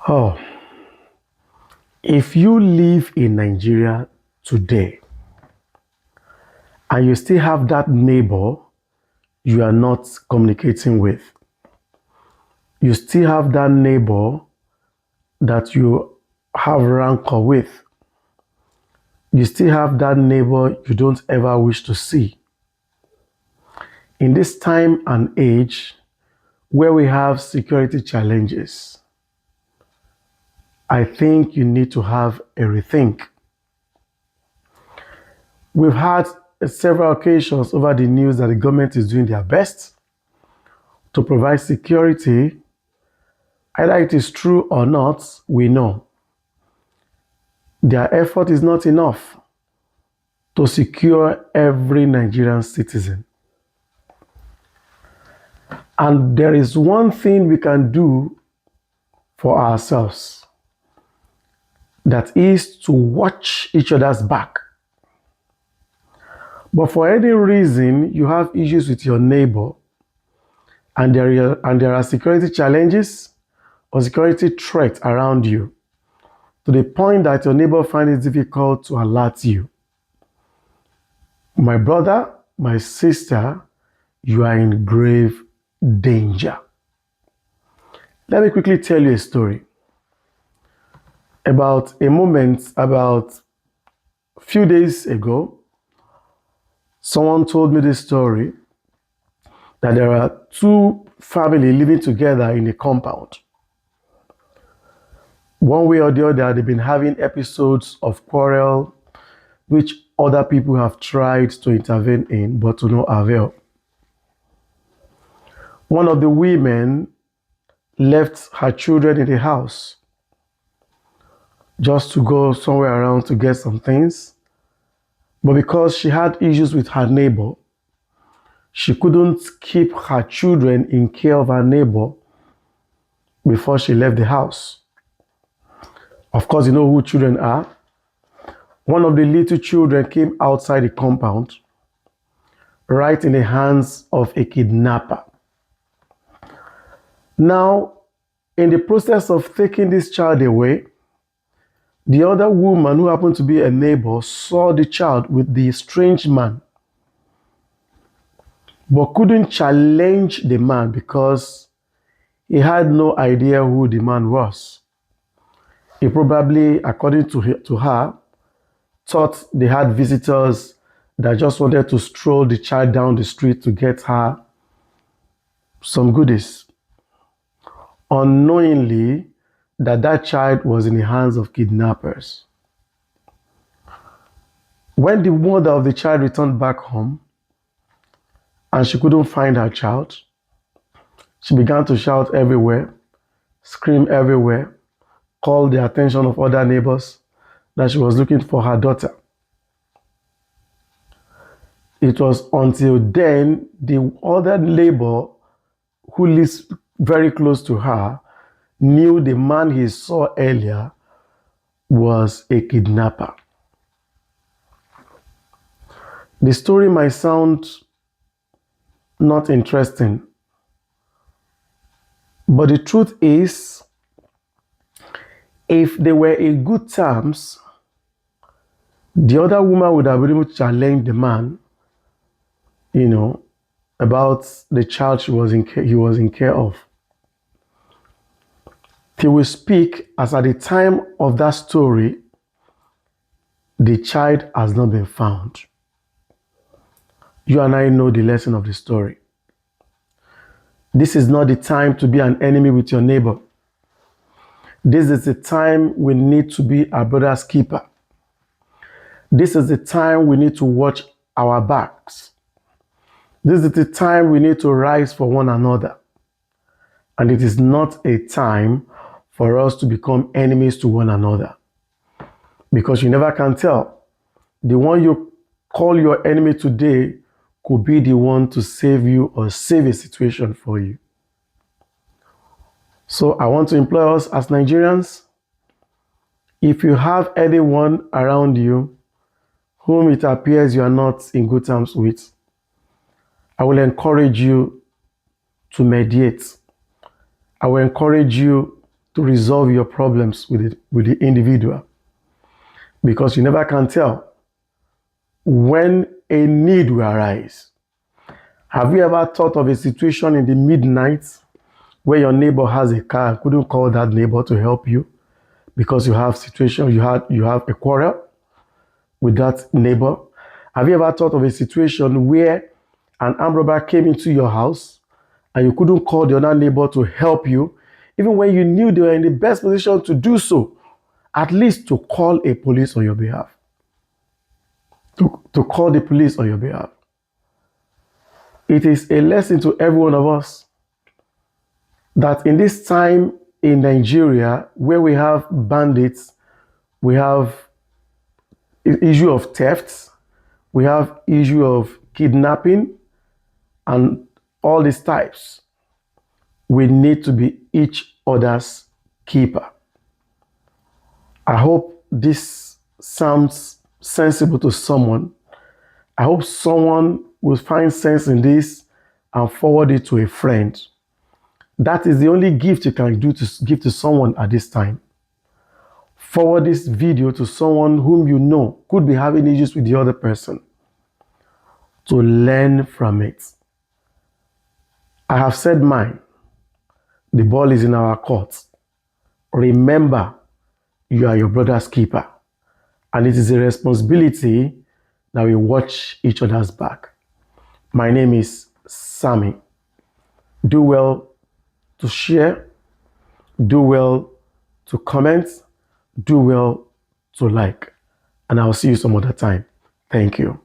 Oh, if you live in Nigeria today and you still have that neighbor you are not communicating with, you still have that neighbor that you have rancor with, you still have that neighbor you don't ever wish to see. In this time and age where we have security challenges, I think you need to have a rethink. We've had several occasions over the news that the government is doing their best to provide security. Either it is true or not, we know. Their effort is not enough to secure every Nigerian citizen. And there is one thing we can do for ourselves. That is to watch each other's back. But for any reason you have issues with your neighbor and there are security challenges or security threats around you to the point that your neighbor finds it difficult to alert you, my brother, my sister, you are in grave danger. Let me quickly tell you a story about a few days ago. Someone told me this story that there are two families living together in a compound. One way or the other, they've been having episodes of quarrel, which other people have tried to intervene in, but to no avail. One of the women left her children in the house just to go somewhere around to get some things. But because she had issues with her neighbor, she couldn't keep her children in care of her neighbor before she left the house. Of course, you know who children are. One of the little children came outside the compound, right in the hands of a kidnapper. Now, in the process of taking this child away, the other woman who happened to be a neighbor saw the child with the strange man, but couldn't challenge the man because he had no idea who the man was. He probably, according to her, thought they had visitors that just wanted to stroll the child down the street to get her some goodies, unknowingly that child was in the hands of kidnappers. When the mother of the child returned back home and she couldn't find her child, she began to shout everywhere, scream everywhere, call the attention of other neighbors that she was looking for her daughter. It was until then the other neighbor who lives very close to her knew the man he saw earlier was a kidnapper. The story might sound not interesting, but the truth is, if they were in good terms, the other woman would have been able to challenge the man, about the child he was in care of. He will speak as at the time of that story, the child has not been found. You and I know the lesson of the story. This is not the time to be an enemy with your neighbor. This is the time we need to be our brother's keeper. This is the time we need to watch our backs. This is the time we need to rise for one another. And it is not a time for us to become enemies to one another. Because you never can tell. The one you call your enemy today could be the one to save you or save a situation for you. So I want to implore us as Nigerians, if you have anyone around you whom it appears you are not in good terms with, I will encourage you to mediate. I will encourage you to resolve your problems with the individual, because you never can tell when a need will arise. Have you ever thought of a situation in the midnight where your neighbor has a car and couldn't call that neighbor to help you because you have a quarrel with that neighbor? Have you ever thought of a situation where an armed robber came into your house and you couldn't call the other neighbor to help you, even when you knew they were in the best position to do so, at least to call a police on your behalf? To call the police on your behalf. It is a lesson to every one of us that in this time in Nigeria, where we have bandits, we have issue of thefts, we have issue of kidnapping, and all these types, we need to be each other's keeper. I hope this sounds sensible to someone. I hope someone will find sense in this and forward it to a friend. That is the only gift you can give to someone at this time. Forward this video to someone whom you know could be having issues with the other person, to learn from it. I have said mine. The ball is in our court. Remember, you are your brother's keeper, and it is a responsibility that we watch each other's back. My name is Sammy. Do well to share, do well to comment, do well to like, and I'll see you some other time. Thank you.